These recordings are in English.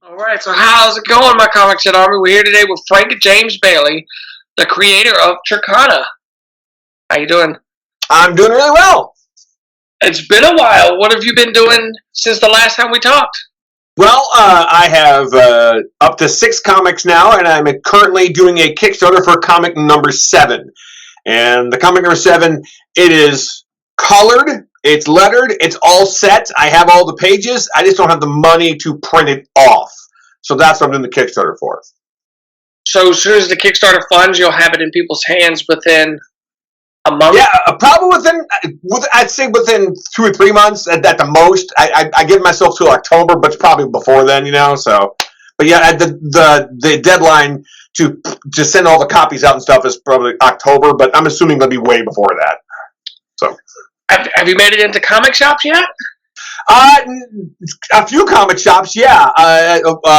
All right, so how's it going, my Comic Shit Army? We're here today with Frank James Bailey, the creator of Tercona. How you doing? I'm doing really well. It's been a while. What have you been doing since the last time we talked? Well, I have up to 6 comics now, and I'm currently doing a Kickstarter for comic number 7. And the comic number 7, it is colored, it's lettered, it's all set. I have all the pages. I just don't have the money to print it off. So that's what I'm doing the Kickstarter for. So as soon as the Kickstarter funds, you'll have it in people's hands within a month? Yeah, probably I'd say within 2 or 3 months at the most. I give myself till October, but it's probably before then, you know. So, but yeah, the deadline to send all the copies out and stuff is probably October, but I'm assuming it'll be way before that. So, have you made it into comic shops yet? A few comic shops, yeah.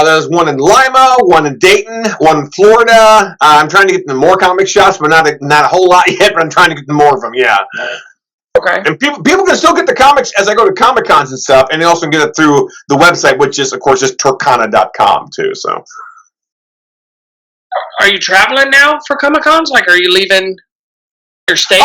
There's one in Lima, one in Dayton, one in Florida. I'm trying to get into more comic shops, but not a whole lot yet. But I'm trying to get to more of them, yeah. Okay. And people can still get the comics as I go to Comic Cons and stuff, and they also get it through the website, which is, of course, just Tercona.com too. So, are you traveling now for Comic Cons? Like, are you leaving your state?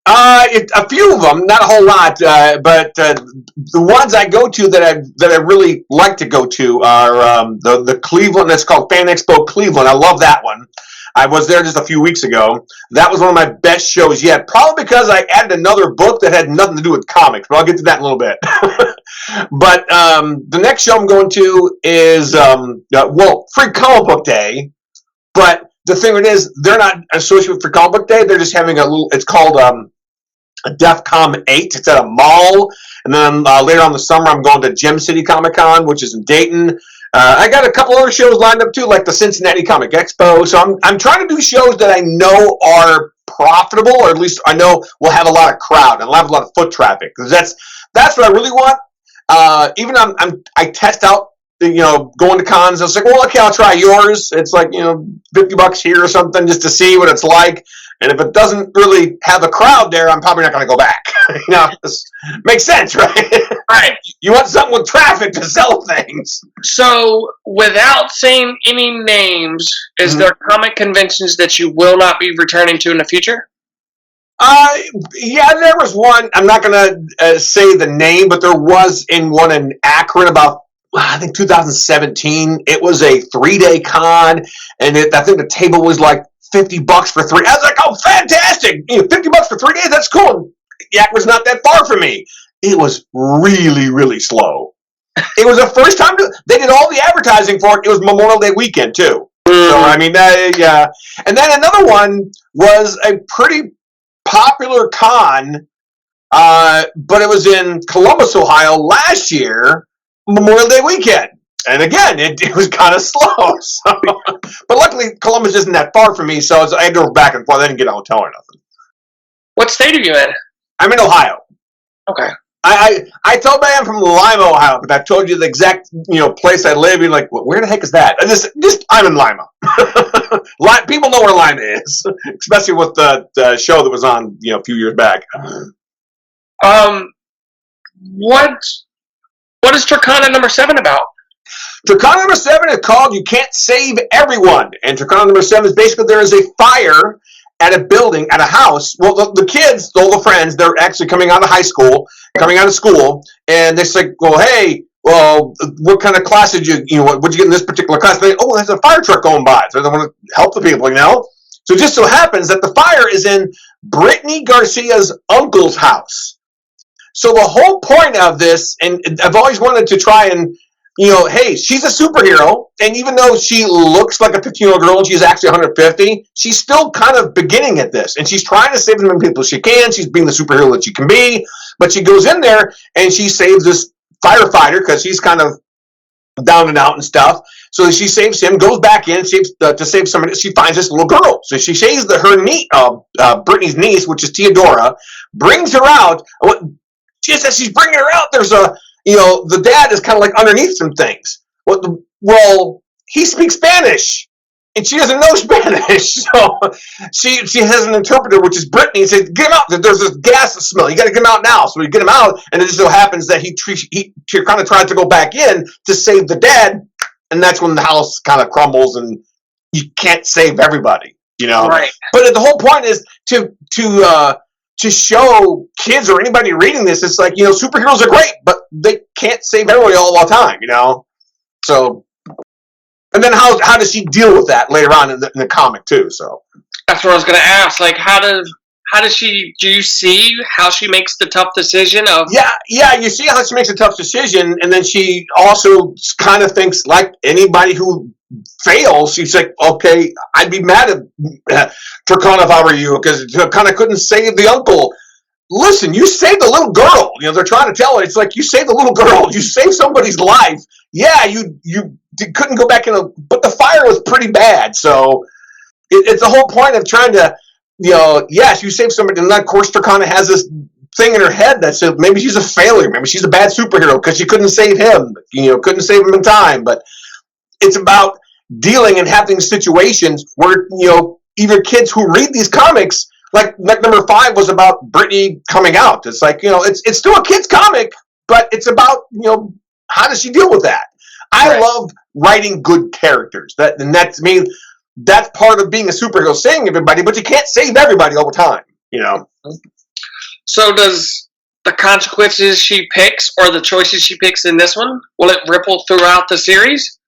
A few of them, not a whole lot, but the ones I go to that I really like to go to are the Cleveland. That's called Fan Expo Cleveland. I love that one. I was there just a few weeks ago. That was one of my best shows yet. Probably because I added another book that had nothing to do with comics, but I'll get to that in a little bit. But the next show I'm going to is Free Comic Book Day, but the thing is, they're not associated with Free Comic Book Day. They're just having a little. It's called DEFCON 8. It's at a mall, and then later on in the summer, I'm going to Gem City Comic Con, which is in Dayton. I got a couple other shows lined up too, like the Cincinnati Comic Expo. So I'm trying to do shows that I know are profitable, or at least I know will have a lot of crowd and will have a lot of foot traffic. Because that's what I really want. Even I test out. Going to cons, I was like, well, okay, I'll try yours. It's like, $50 here or something just to see what it's like. And if it doesn't really have a crowd there, I'm probably not going to go back. This makes sense, right? Right. You want something with traffic to sell things. So, without saying any names, is there comic conventions that you will not be returning to in the future? Yeah, there was one. I'm not going to say the name, but there was one in Akron about, I think 2017. It was a 3-day con, and I think the table was like $50 for 3. I was like, oh, fantastic! $50 for 3 days, that's cool. Yak was not that far from me. It was really, really slow. It was the first time they did all the advertising for it. It was Memorial Day weekend too. So I mean, yeah. And then another one was a pretty popular con, but it was in Columbus, Ohio last year. Memorial Day weekend. And again, it was kind of slow. So, but luckily, Columbus isn't that far from me, so I drove back and forth. I didn't get a hotel or nothing. What state are you in? I'm in Ohio. Okay. I told you I'm from Lima, Ohio, but I've told you the exact place I live. You're like, where the heck is that? I'm in Lima. People know where Lima is, especially with the show that was on a few years back. What is Tercona number 7 about? Tercona number 7 is called You Can't Save Everyone. And Tercona number 7 is basically there is a fire at a building, at a house. Well, the kids, all the friends, they're actually coming out of school, and they're like, well, hey, well, what kind of class did what'd you get in this particular class? They, oh, there's a fire truck going by. So they want to help the people, So it just so happens that the fire is in Brittany Garcia's uncle's house. So the whole point of this, and I've always wanted to try and, hey, she's a superhero, and even though she looks like a 15-year-old girl and she's actually 150, she's still kind of beginning at this, and she's trying to save as many people as she can. She's being the superhero that she can be, but she goes in there and she saves this firefighter because he's kind of down and out and stuff. So she saves him, goes back in, to save somebody. She finds this little girl. So she saves Brittany's niece, which is Theodora, brings her out. Just as she's bringing her out, there's the dad is kind of like underneath some things. Well, he speaks Spanish, and she doesn't know Spanish, so she has an interpreter, which is Brittany, and says, get him out, there's this gas smell, you got to get him out now. So we get him out, and it just so happens that he kind of tried to go back in to save the dad, and that's when the house kind of crumbles, and you can't save everybody, you know. Right. But the whole point is to show kids or anybody reading this, it's like, you know, superheroes are great, but they can't save everybody all the time, you know. So, and then how does she deal with that later on in the comic too? So that's what I was going to ask. Like, how does she? Do you see how she makes the tough decision of? Yeah, you see how she makes a tough decision, and then she also kind of thinks like anybody who fails. She's like, okay, I'd be mad at Tercona if I were you, because Tercona couldn't save the uncle. Listen, you saved the little girl. You know, they're trying to tell her, it's like, you saved the little girl. You saved somebody's life. Yeah, you couldn't go back but the fire was pretty bad. So it's the whole point of trying to, you know, yes, you saved somebody. And then, of course, Tercona has this thing in her head that says maybe she's a failure. Maybe she's a bad superhero because she couldn't save him. You know, couldn't save him in time. But it's about dealing and having situations where, you know, even kids who read these comics, like number 5 was about Brittany coming out. It's like, you know, it's still a kid's comic, but it's about, you know, how does she deal with that? I love writing good characters. That's part of being a superhero, saving everybody, but you can't save everybody all the time, you know. So does the consequences she picks or the choices she picks in this one, will it ripple throughout the series?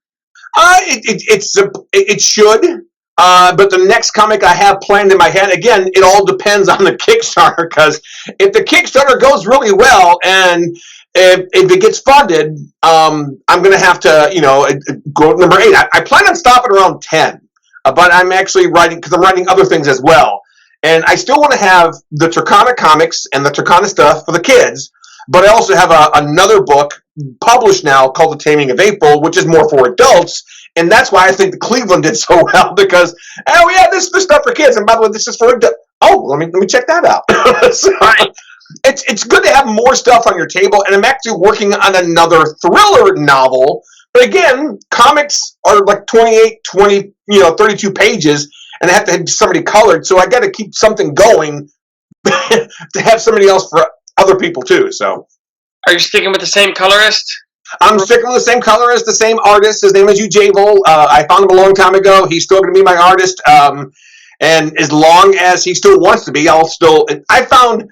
It should. But the next comic I have planned in my head, again, it all depends on the Kickstarter, because if the Kickstarter goes really well and if it gets funded, I'm going to have to, you know, go to number 8. I plan on stopping around 10, but I'm actually writing, because I'm writing other things as well. And I still want to have the Tercona comics and the Tercona stuff for the kids, but I also have another book published now called The Taming of April, which is more for adults. And that's why I think the Cleveland did so well, because, oh yeah, this is stuff for kids, and by the way, this is for adults. Oh, let me check that out. So, it's good to have more stuff on your table, and I'm actually working on another thriller novel. But again, comics are like 32 pages, and I have to have somebody colored, so I got to keep something going to have somebody else for other people too. So, are you sticking with the same colorist? I'm sticking with the same colorist, the same artist. His name is Hugh Javel. I found him a long time ago. He's still going to be my artist, and as long as he still wants to be, I'll still. I found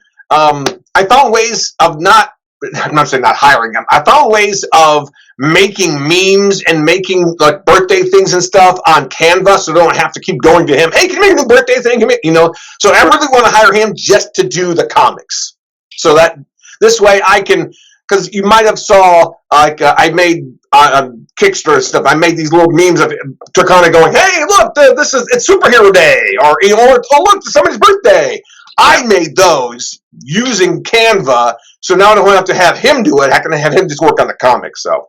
ways of not. I'm not saying not hiring him. I found ways of making memes and making like birthday things and stuff on Canva, so I don't have to keep going to him. Hey, can you make a new birthday thing? You know, so I really want to hire him just to do the comics, so that this way I can. Because you might have saw, like, I made Kickstarter stuff. I made these little memes of Tercona going, "Hey, look, it's Superhero Day," or "Oh, look, it's somebody's birthday." I made those using Canva, so now I don't have to have him do it. I can have him just work on the comics. So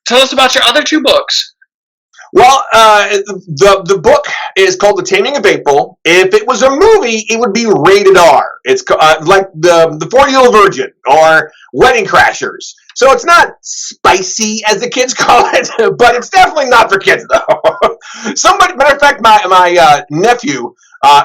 tell us about your other 2 books. Well, the book is called The Taming of April. If it was a movie, it would be rated R. It's like the 40-Year-Old Virgin or Wedding Crashers. So it's not spicy, as the kids call it, but it's definitely not for kids, though. Matter of fact, my nephew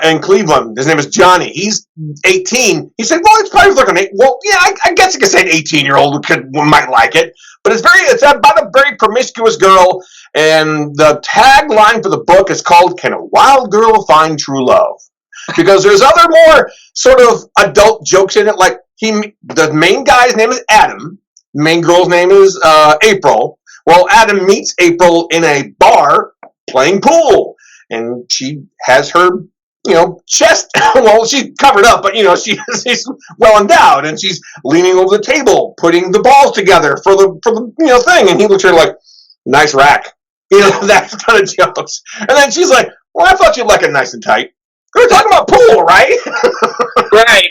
in Cleveland, his name is Johnny. He's 18. He said, "Well, it's probably like an 8." Well, yeah, I guess you could say an 18-year-old might like it, but it's about a very promiscuous girl. And the tagline for the book is called, "Can a Wild Girl Find True Love?" Because there's other more sort of adult jokes in it. Like the main guy's name is Adam. The main girl's name is April. Well, Adam meets April in a bar playing pool. And she has her, you know, chest. Well, she's covered up, but, you know, she's well endowed. And she's leaning over the table, putting the balls together for the you know, thing. And he looks at her like, "Nice rack." You know, that kind of jokes. And then she's like, "Well, I thought you'd like it nice and tight." We were talking about pool, right? Right.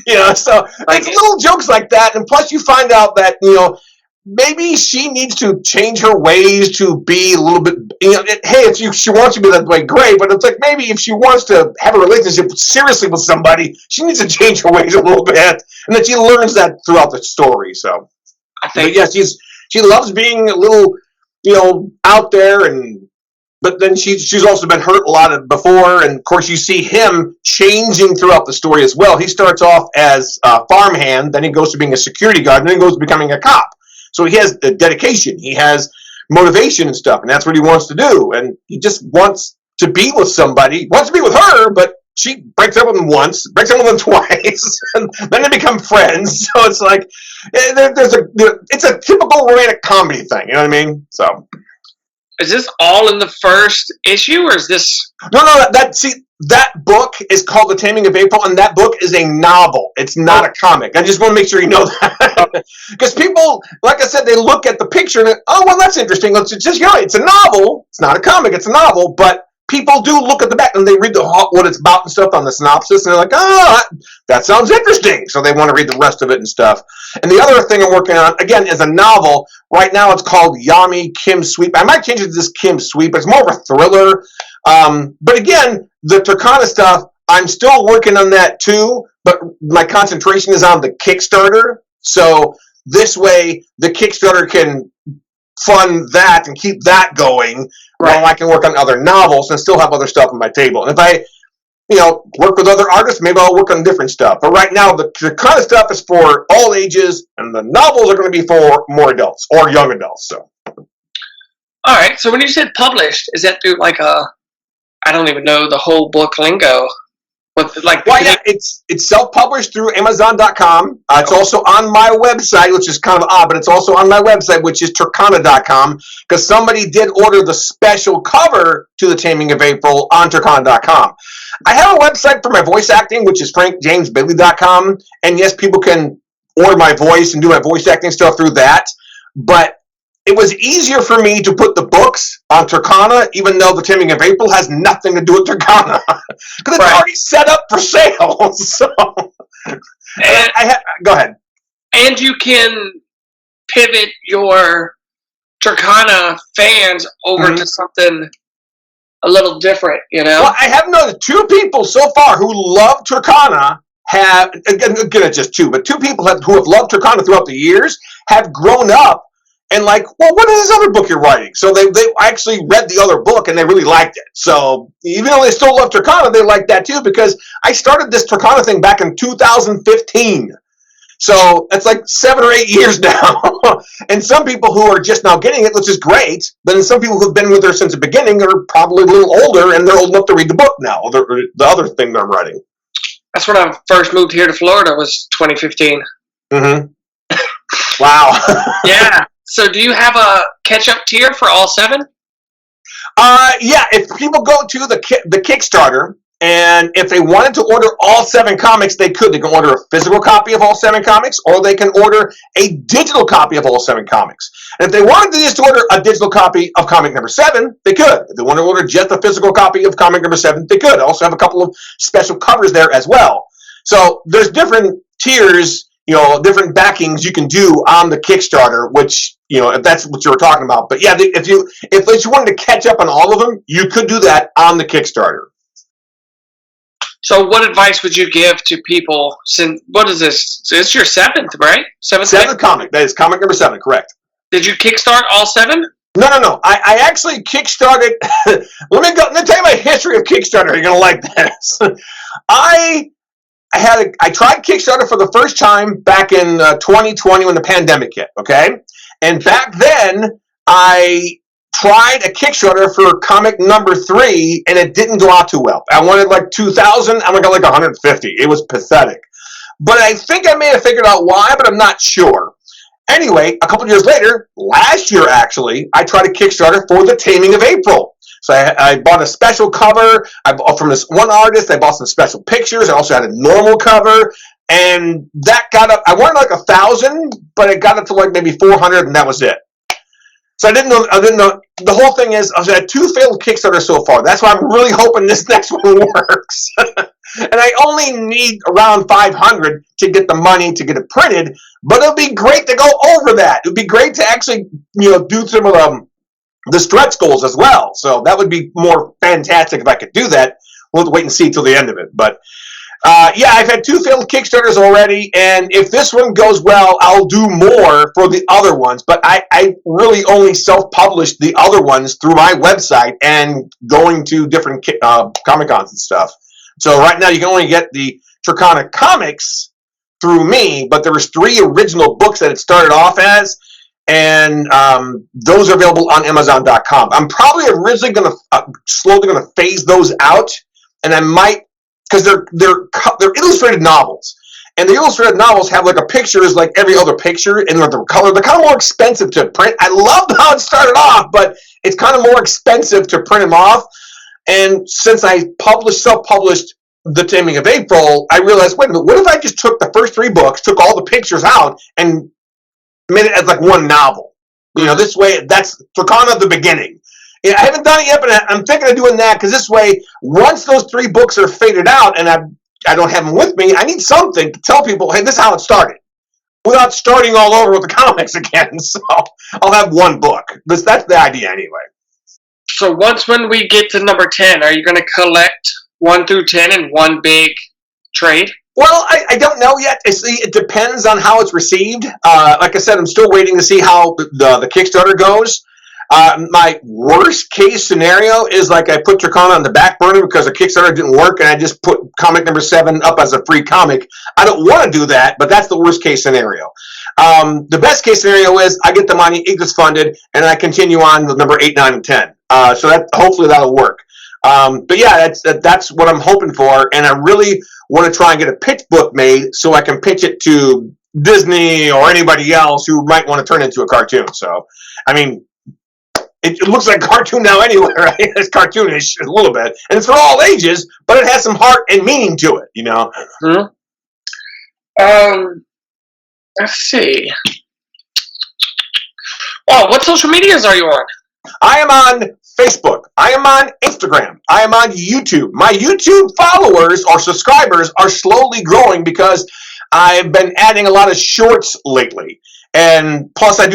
You know, so it's little jokes like that. And plus you find out that, you know, maybe she needs to change her ways to be a little bit, you know, hey, if she wants to be that way, great. But it's like maybe if she wants to have a relationship seriously with somebody, she needs to change her ways a little bit. And then she learns that throughout the story. So I think, yes, she loves being a little, you know, out there, but then she's also been hurt a lot before, and of course you see him changing throughout the story as well. He starts off as a farmhand, then he goes to being a security guard, and then he goes to becoming a cop. So he has the dedication, he has motivation and stuff, and that's what he wants to do. And he just wants to be with somebody, wants to be with her, but she breaks up with him once, breaks up with him twice, and then they become friends. So it's like it's a typical romantic comedy thing. You know what I mean? So is this all in the first issue, or is this? No. That book is called The Taming of April, and that book is a novel. It's not a comic. I just want to make sure you know that. Because people, like I said, they look at the picture and, oh, well, that's interesting. It's just, it's a novel. It's not a comic. It's a novel. But people do look at the back and they read what it's about and stuff on the synopsis, and they're like, oh, that sounds interesting. So they want to read the rest of it and stuff. And the other thing I'm working on, again, is a novel. Right now it's called Yami Kim Sweep. I might change it to just Kim Sweep. It's more of a thriller. But again, the Tercona stuff, I'm still working on that too, but my concentration is on the Kickstarter. So this way, the Kickstarter can fund that and keep that going, while I can work on other novels and still have other stuff on my table. And if I, work with other artists, maybe I'll work on different stuff. But right now, the Tercona stuff is for all ages, and the novels are going to be for more adults or young adults. So. All right. So when you said published, is that through like I don't even know the whole book lingo. It's self-published through Amazon.com. It's also on my website, which is kind of odd, but it's also on my website, which is Tercona.com, because somebody did order the special cover to The Taming of April on Tercona.com. I have a website for my voice acting, which is FrankJamesBailey.com, and yes, people can order my voice and do my voice acting stuff through that, but it was easier for me to put the books on Tercona, even though The Taming of April has nothing to do with Tercona, because it's already set up for sale. So, go ahead. And you can pivot your Tercona fans over to something a little different, Well, I have noticed 2 people so far who love Tercona have, again, it's just 2, but 2 people who have loved Tercona throughout the years have grown up and like, well, what is this other book you're writing? So they actually read the other book and they really liked it. So even though they still love Tercona, they like that too, because I started this Tercona thing back in 2015. So it's like 7 or 8 years now. And some people who are just now getting it, which is great, but then some people who've been with her since the beginning are probably a little older and they're old enough to read the book now, the other thing that I'm writing. That's when I first moved here to Florida, was 2015. Mm-hmm. Wow. Yeah. So do you have a catch-up tier for all 7? Yeah, if people go to the Kickstarter, and if they wanted to order all 7 comics, they could. They can order a physical copy of all 7 comics, or they can order a digital copy of all 7 comics. And if they wanted to just order a digital copy of comic number 7, they could. If they want to order just a physical copy of comic number 7, they could. I also have a couple of special covers there as well. So there's different tiers, different backings you can do on the Kickstarter, which, if that's what you were talking about. But yeah, if you wanted to catch up on all of them, you could do that on the Kickstarter. So what advice would you give to people since, what is this? So it's your 7th, right? 7th comic. That is comic number 7, correct. Did you kickstart all 7? No. I actually kickstarted. Let me tell you my history of Kickstarter. You're going to like this. I tried Kickstarter for the first time back in 2020 when the pandemic hit, okay? And back then, I tried a Kickstarter for comic number 3, and it didn't go out too well. I wanted like 2,000. I got like 150. It was pathetic. But I think I may have figured out why, but I'm not sure. Anyway, a couple years later, last year actually, I tried a Kickstarter for The Taming of April. So I bought a special cover from this one artist. I bought some special pictures. I also had a normal cover. And that got up, I wanted like 1,000, but it got up to like maybe 400, and that was it. So I didn't know. The whole thing is, I've had 2 failed Kickstarters so far. That's why I'm really hoping this next one works. And I only need around 500 to get the money to get it printed. But it would be great to go over that. It would be great to actually, do some of the stretch goals as well. So that would be more fantastic if I could do that. We'll have to wait and see till the end of it. But yeah, I've had 2 failed Kickstarters already, and if this one goes well, I'll do more for the other ones. But I really only self-published the other ones through my website and going to different Comic-Cons and stuff. So right now you can only get the Tercona comics through me, but there was 3 original books that it started off as, and those are available on Amazon.com. I'm probably originally slowly going to phase those out, and I might, because they're illustrated novels. And the illustrated novels have like a picture is like every other picture, and the color. They're kind of more expensive to print. I loved how it started off, but it's kind of more expensive to print them off. And since I self-published The Taming of April, I realized, wait a minute, what if I just took the first 3 books, took all the pictures out, and made it as like one novel? This way, that's Tercona the beginning. I haven't done it yet, but I'm thinking of doing that, because this way, once those 3 books are faded out and I don't have them with me, I need something to tell people, hey, this is how it started, without starting all over with the comics again. So I'll have one book. That's the idea anyway. So when we get to number 10, are you going to collect 1 through 10 in one big trade? Well, I don't know yet. It depends on how it's received. Like I said, I'm still waiting to see how the Kickstarter goes. My worst case scenario is like I put Tercona on the back burner because the Kickstarter didn't work, and I just put comic number 7 up as a free comic. I don't want to do that, but that's the worst case scenario. The best case scenario is I get the money, it gets funded, and I continue on with number 8, 9, and 10. So that hopefully that'll work. But yeah, that's what I'm hoping for, and I really want to try and get a pitch book made so I can pitch it to Disney or anybody else who might want to turn it into a cartoon. So, I mean, it looks like a cartoon now anyway, right? It's cartoonish a little bit, and it's for all ages, but it has some heart and meaning to it, Mm-hmm. Let's see. Oh, what social medias are you on? I am on Facebook. I am on Instagram. I am on YouTube. My YouTube followers or subscribers are slowly growing because I've been adding a lot of shorts lately. And plus I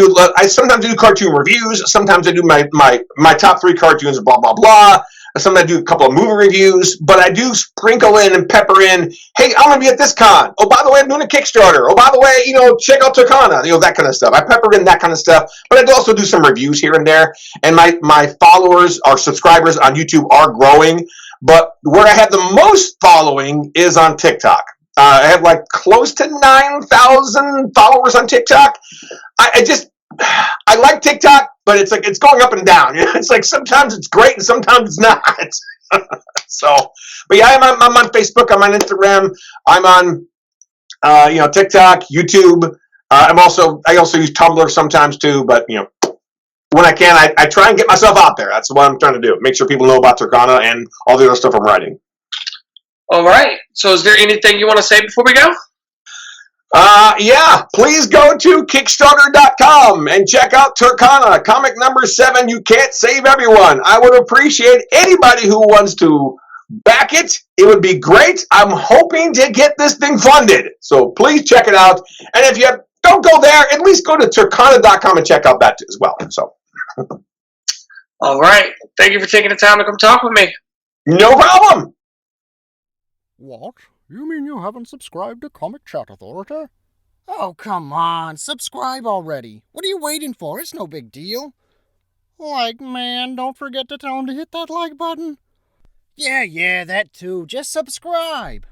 sometimes do cartoon reviews. Sometimes I do my top 3 cartoons, blah, blah, blah. Sometimes I do a couple of movie reviews, but I do sprinkle in and pepper in, hey, I'm going to be at this con. Oh, by the way, I'm doing a Kickstarter. Oh, by the way, check out Tercona, that kind of stuff. I pepper in that kind of stuff, but I also do some reviews here and there. And my followers or subscribers on YouTube are growing, but where I have the most following is on TikTok. I have like close to 9,000 followers on TikTok. I like TikTok, but it's like it's going up and down. It's like sometimes it's great and sometimes it's not. So, but yeah, I'm on Facebook. I'm on Instagram. I'm on TikTok, YouTube. I also use Tumblr sometimes too. But when I can, I try and get myself out there. That's what I'm trying to do. Make sure people know about Tercona and all the other stuff I'm writing. All right. So is there anything you want to say before we go? Yeah, please go to Kickstarter.com and check out Tercona, comic number 7, You Can't Save Everyone. I would appreciate anybody who wants to back it. It would be great. I'm hoping to get this thing funded. So please check it out. And if you don't go there, at least go to Tercona.com and check out that as well. So. All right. Thank you for taking the time to come talk with me. No problem. What? You mean you haven't subscribed to Comicchatauthority? Oh, come on. Subscribe already. What are you waiting for? It's no big deal. Like, man, don't forget to tell him to hit that like button. Yeah, that too. Just subscribe.